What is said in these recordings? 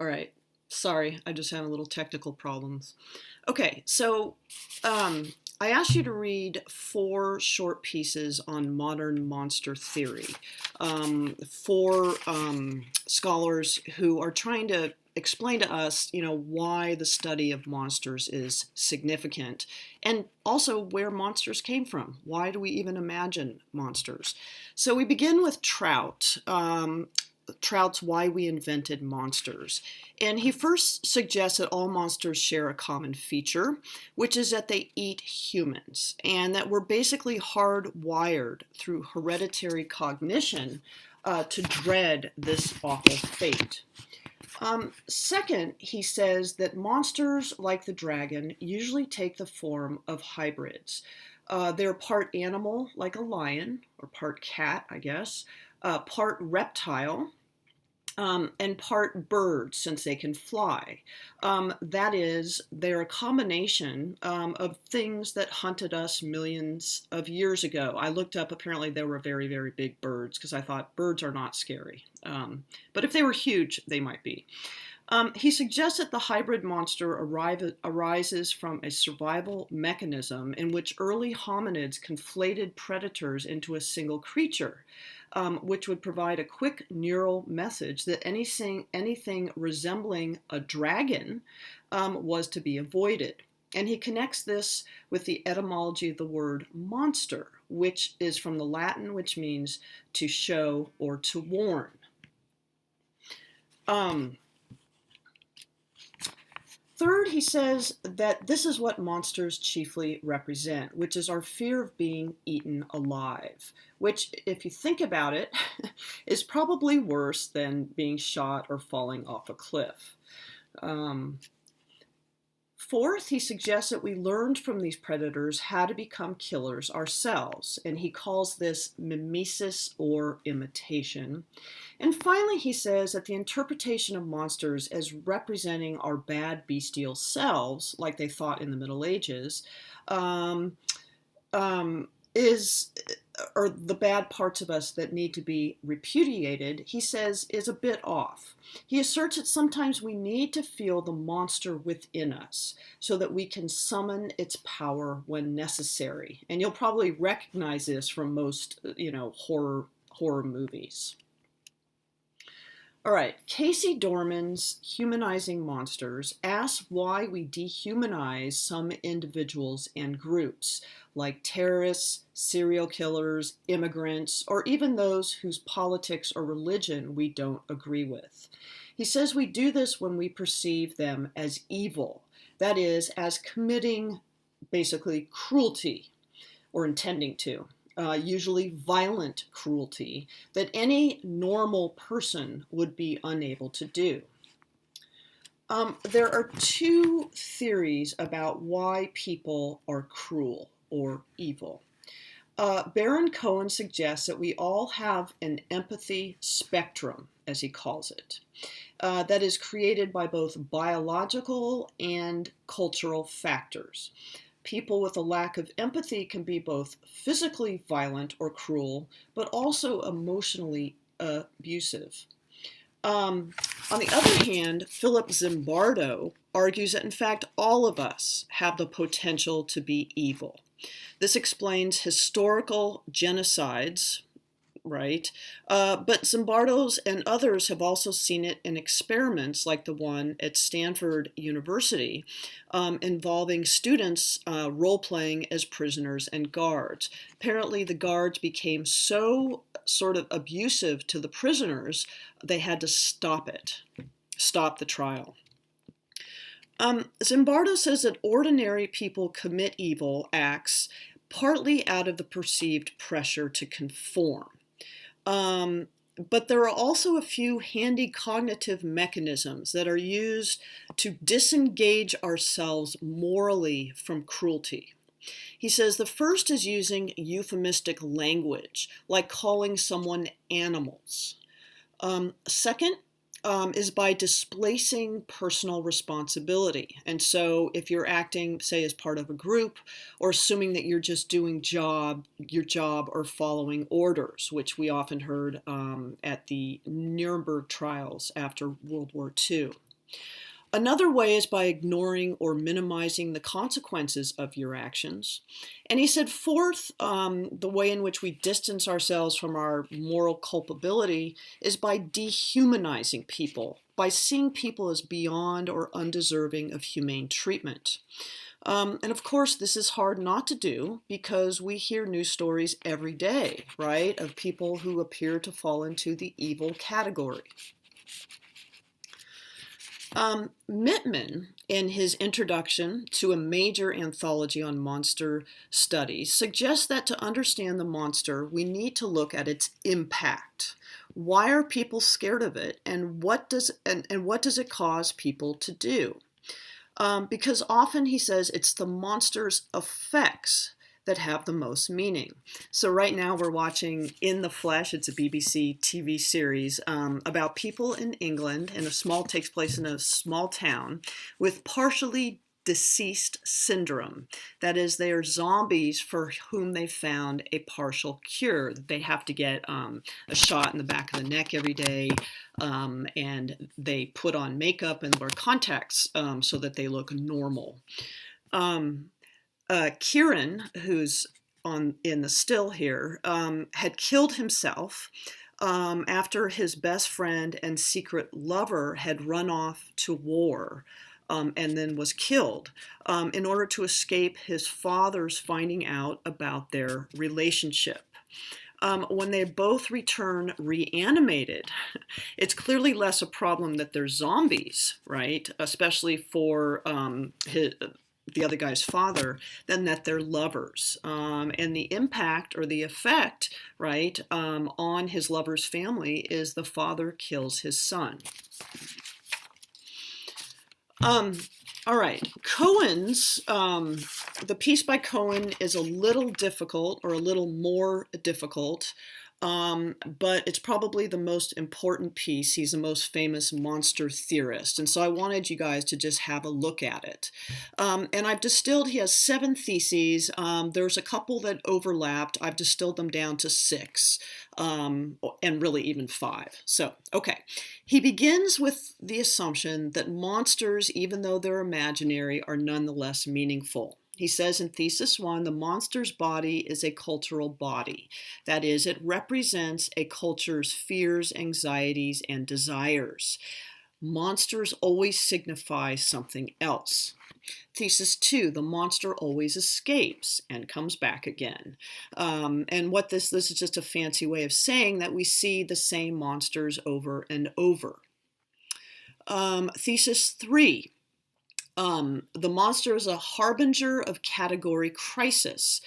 All right. Sorry, I just had a little technical problems. Okay, so I asked you to read four short pieces on modern monster theory. Four scholars who are trying to explain to us, why the study of monsters is significant, and also where monsters came from. Why do we even imagine monsters? So we begin with Trout. Trout's Why We Invented Monsters. And he first suggests that all monsters share a common feature, which is that they eat humans, and that we're basically hardwired through hereditary cognition to dread this awful fate. Second, he says that monsters like the dragon usually take the form of hybrids. They're part animal, like a lion, or part cat, I guess, part reptile, and part bird, since they can fly. That is, they're a combination of things that hunted us millions of years ago. I looked up, apparently they were very, very big birds, because I thought birds are not scary. But if they were huge, they might be. He suggests that the hybrid monster arises from a survival mechanism in which early hominids conflated predators into a single creature, which would provide a quick neural message that anything resembling a dragon was to be avoided. And he connects this with the etymology of the word monster, which is from the Latin, which means to show or to warn. Third, he says that this is what monsters chiefly represent, which is our fear of being eaten alive, which, if you think about it, is probably worse than being shot or falling off a cliff. Fourth, he suggests that we learned from these predators how to become killers ourselves, and he calls this mimesis or imitation. And finally, he says that the interpretation of monsters as representing our bad bestial selves, like they thought in the Middle Ages, is, or the bad parts of us that need to be repudiated, he says, is a bit off. He asserts that sometimes we need to feel the monster within us so that we can summon its power when necessary. And you'll probably recognize this from most, horror movies. All right, Casey Dorman's Humanizing Monsters asks why we dehumanize some individuals and groups, like terrorists, serial killers, immigrants, or even those whose politics or religion we don't agree with. He says we do this when we perceive them as evil, that is, as committing basically cruelty or intending to. Usually violent cruelty that any normal person would be unable to do. There are two theories about why people are cruel or evil. Baron Cohen suggests that we all have an empathy spectrum, as he calls it, that is created by both biological and cultural factors. People with a lack of empathy can be both physically violent or cruel, but also emotionally abusive. On the other hand, Philip Zimbardo argues that in fact all of us have the potential to be evil. This explains historical genocides, right? But Zimbardo's and others have also seen it in experiments like the one at Stanford University involving students role-playing as prisoners and guards. Apparently the guards became so sort of abusive to the prisoners, they had to stop the trial. Zimbardo says that ordinary people commit evil acts partly out of the perceived pressure to conform. But there are also a few handy cognitive mechanisms that are used to disengage ourselves morally from cruelty. He says the first is using euphemistic language, like calling someone animals. Second is by displacing personal responsibility. And so if you're acting, say, as part of a group, or assuming that you're just doing your job or following orders, which we often heard at the Nuremberg trials after World War II. Another way is by ignoring or minimizing the consequences of your actions. And he said, fourth, the way in which we distance ourselves from our moral culpability is by dehumanizing people, by seeing people as beyond or undeserving of humane treatment. And of course, this is hard not to do because we hear news stories every day, right, of people who appear to fall into the evil category. Mittman, in his introduction to a major anthology on monster studies, suggests that to understand the monster, we need to look at its impact. Why are people scared of it, and what does it cause people to do? Because often, he says, it's the monster's effects that have the most meaning. So right now we're watching In the Flesh. It's a BBC TV series about people in England, and takes place in a small town with partially deceased syndrome. That is, they are zombies for whom they found a partial cure. They have to get a shot in the back of the neck every day, and they put on makeup and wear contacts so that they look normal. Kieran, who's in the still here, had killed himself after his best friend and secret lover had run off to war and then was killed in order to escape his father's finding out about their relationship. When they both return reanimated, it's clearly less a problem that they're zombies, right? Especially for the other guy's father, than that they're lovers. And the impact or the effect, right, on his lover's family is the father kills his son. All right, Cohen's, the piece by Cohen is a little difficult, or a little more difficult, but it's probably the most important piece. He's the most famous monster theorist, and so I wanted you guys to just have a look at it. And I've distilled, he has 7 theses. There's a couple that overlapped. I've distilled them down to 6, and really even 5. So, okay. He begins with the assumption that monsters, even though they're imaginary, are nonetheless meaningful. He says in Thesis 1, the monster's body is a cultural body. That is, it represents a culture's fears, anxieties, and desires. Monsters always signify something else. Thesis 2, the monster always escapes and comes back again. And what this is just a fancy way of saying that we see the same monsters over and over. Thesis 3, the monster is a harbinger of category crisis.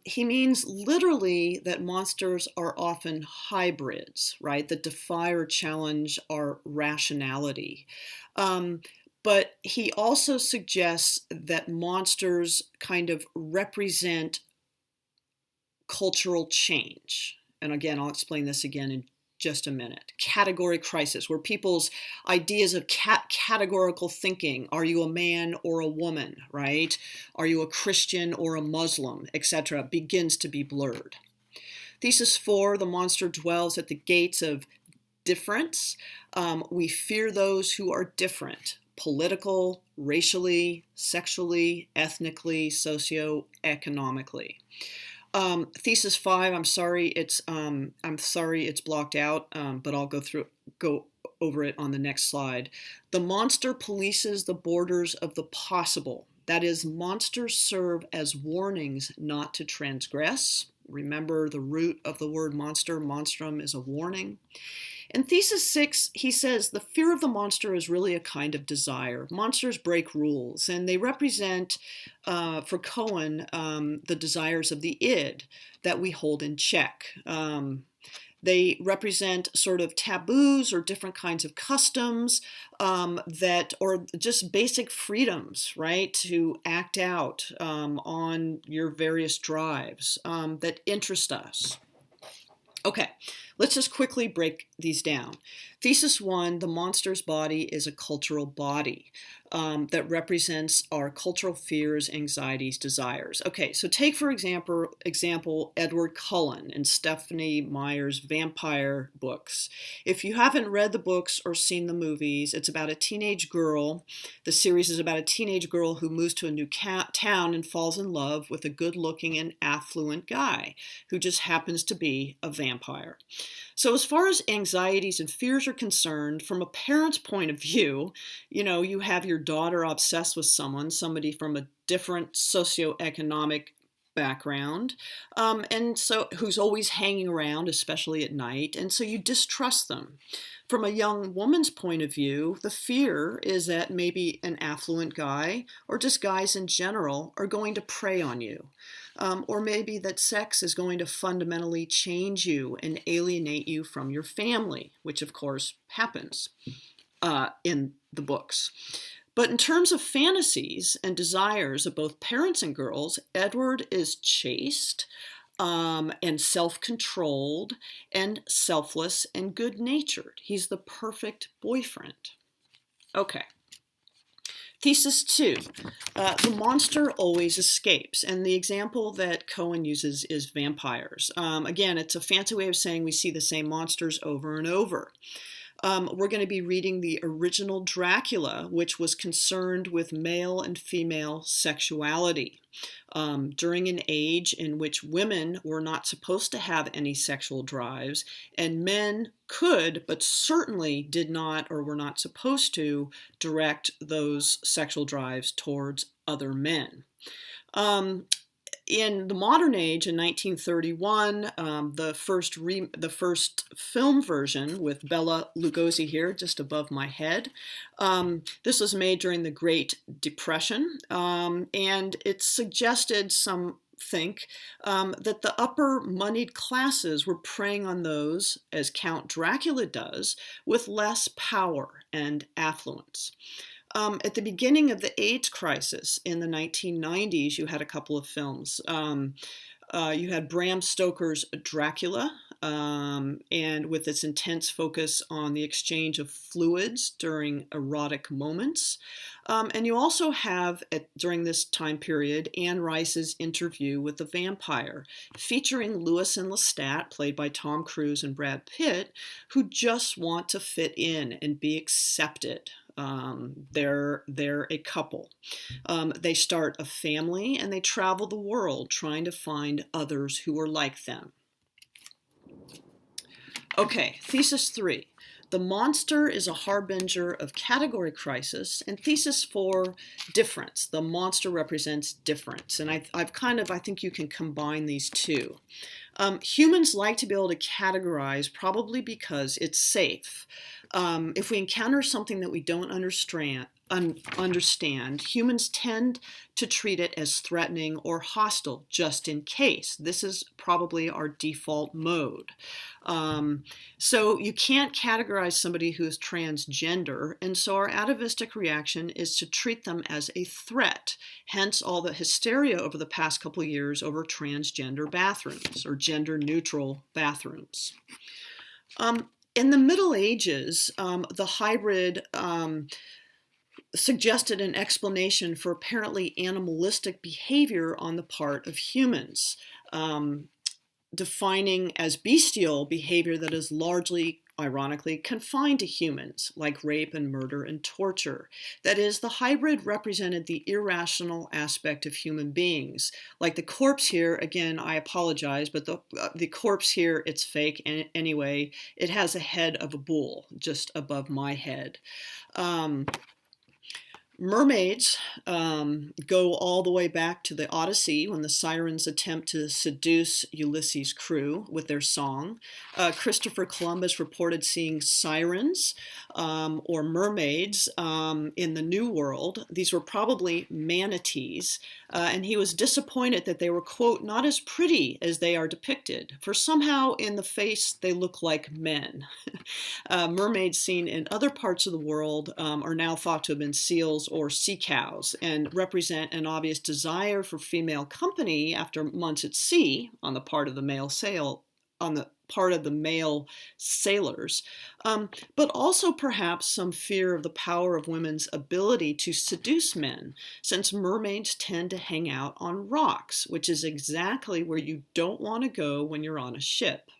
He means literally that monsters are often hybrids, right, that defy or challenge our rationality. But he also suggests that monsters kind of represent cultural change. And again, I'll explain this again in just a minute. Category crisis, where people's ideas of categorical thinking, are you a man or a woman, right? Are you a Christian or a Muslim, etc., begins to be blurred. Thesis 4, the monster dwells at the gates of difference. We fear those who are different, political, racially, sexually, ethnically, socioeconomically. Thesis 5, I'm sorry it's blocked out, but I'll go over it on the next slide. The monster polices the borders of the possible. That is, monsters serve as warnings not to transgress. Remember the root of the word monster, monstrum, is a warning. In Thesis 6, he says the fear of the monster is really a kind of desire. Monsters break rules, and they represent, for Cohen, the desires of the id that we hold in check. They represent sort of taboos or different kinds of customs or just basic freedoms, right, to act out on your various drives that interest us. Okay, Let's just quickly break these down. Thesis 1, the monster's body is a cultural body that represents our cultural fears, anxieties, desires. Okay, so take for example Edward Cullen and Stephenie Meyer's vampire books. If you haven't read the books or seen the movies, it's about a teenage girl. The series is about a teenage girl who moves to a new town and falls in love with a good-looking and affluent guy who just happens to be a vampire. So as far as anxieties and fears are concerned, from a parent's point of view, you have your daughter obsessed with somebody from a different socioeconomic background, and so who's always hanging around, especially at night, and so you distrust them. From a young woman's point of view, the fear is that maybe an affluent guy, or just guys in general, are going to prey on you. Or maybe that sex is going to fundamentally change you and alienate you from your family, which of course happens in the books. But in terms of fantasies and desires of both parents and girls, Edward is chaste and self-controlled and selfless and good-natured. He's the perfect boyfriend. Okay. Thesis 2, the monster always escapes. And the example that Cohen uses is vampires. Again, it's a fancy way of saying we see the same monsters over and over. We're going to be reading the original Dracula, which was concerned with male and female sexuality during an age in which women were not supposed to have any sexual drives, and men could, but certainly did not or were not supposed to direct those sexual drives towards other men. In the modern age, in 1931, the first film version with Bela Lugosi here, just above my head. This was made during the Great Depression, and it suggested some think that the upper moneyed classes were preying on those, as Count Dracula does, with less power and affluence. At the beginning of the AIDS crisis in the 1990s, you had a couple of films. You had Bram Stoker's Dracula, and with its intense focus on the exchange of fluids during erotic moments. And you also have, during this time period, Anne Rice's Interview with the Vampire, featuring Lewis and Lestat, played by Tom Cruise and Brad Pitt, who just want to fit in and be accepted. They're a couple. They start a family and they travel the world trying to find others who are like them. Okay, Thesis 3. The monster is a harbinger of category crisis, and Thesis 4, difference. The monster represents difference, and I think you can combine these two. Humans like to be able to categorize, probably because it's safe. If we encounter something that we don't understand, humans tend to treat it as threatening or hostile, just in case. This is probably our default mode. So you can't categorize somebody who is transgender, and so our atavistic reaction is to treat them as a threat, hence all the hysteria over the past couple of years over transgender bathrooms or gender-neutral bathrooms. In the Middle Ages, the hybrid suggested an explanation for apparently animalistic behavior on the part of humans, defining as bestial behavior that is largely, ironically, confined to humans, like rape and murder and torture. That is, the hybrid represented the irrational aspect of human beings. Like the corpse here, again, I apologize, but the corpse here, it's fake anyway. It has a head of a bull just above my head. Mermaids go all the way back to the Odyssey when the sirens attempt to seduce Ulysses' crew with their song. Christopher Columbus reported seeing sirens or mermaids in the New World. These were probably manatees, and he was disappointed that they were, quote, not as pretty as they are depicted, for somehow in the face they look like men. Mermaids seen in other parts of the world are now thought to have been seals or sea cows and represent an obvious desire for female company after months at sea on the part of the male sailor part of the male sailors, but also perhaps some fear of the power of women's ability to seduce men, since mermaids tend to hang out on rocks, which is exactly where you don't want to go when you're on a ship.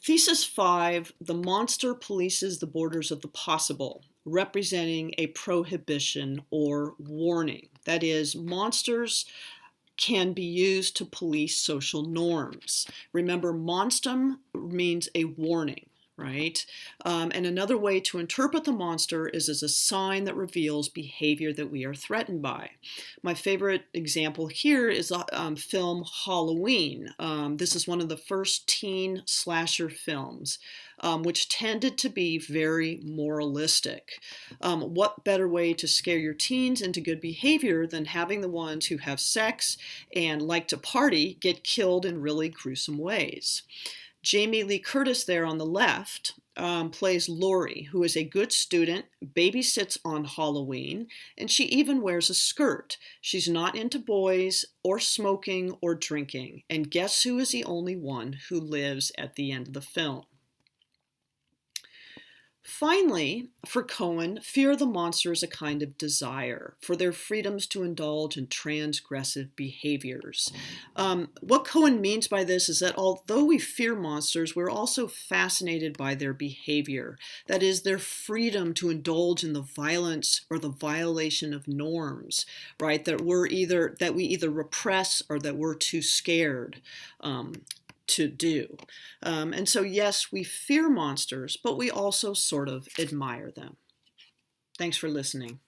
Thesis 5, the monster polices the borders of the possible, representing a prohibition or warning. That is, monsters can be used to police social norms. Remember, monstrum means a warning, right? And another way to interpret the monster is as a sign that reveals behavior that we are threatened by. My favorite example here is the film Halloween. This is one of the first teen slasher films, which tended to be very moralistic. What better way to scare your teens into good behavior than having the ones who have sex and like to party get killed in really gruesome ways? Jamie Lee Curtis there on the left plays Laurie, who is a good student, babysits on Halloween, and she even wears a skirt. She's not into boys or smoking or drinking. And guess who is the only one who lives at the end of the film? Finally, for Cohen, fear of the monster is a kind of desire for their freedoms to indulge in transgressive behaviors. What Cohen means by this is that although we fear monsters, we're also fascinated by their behavior. That is, their freedom to indulge in the violence or the violation of norms, right? That we either repress or that we're too scared to do. And so, yes, we fear monsters, but we also sort of admire them. Thanks for listening.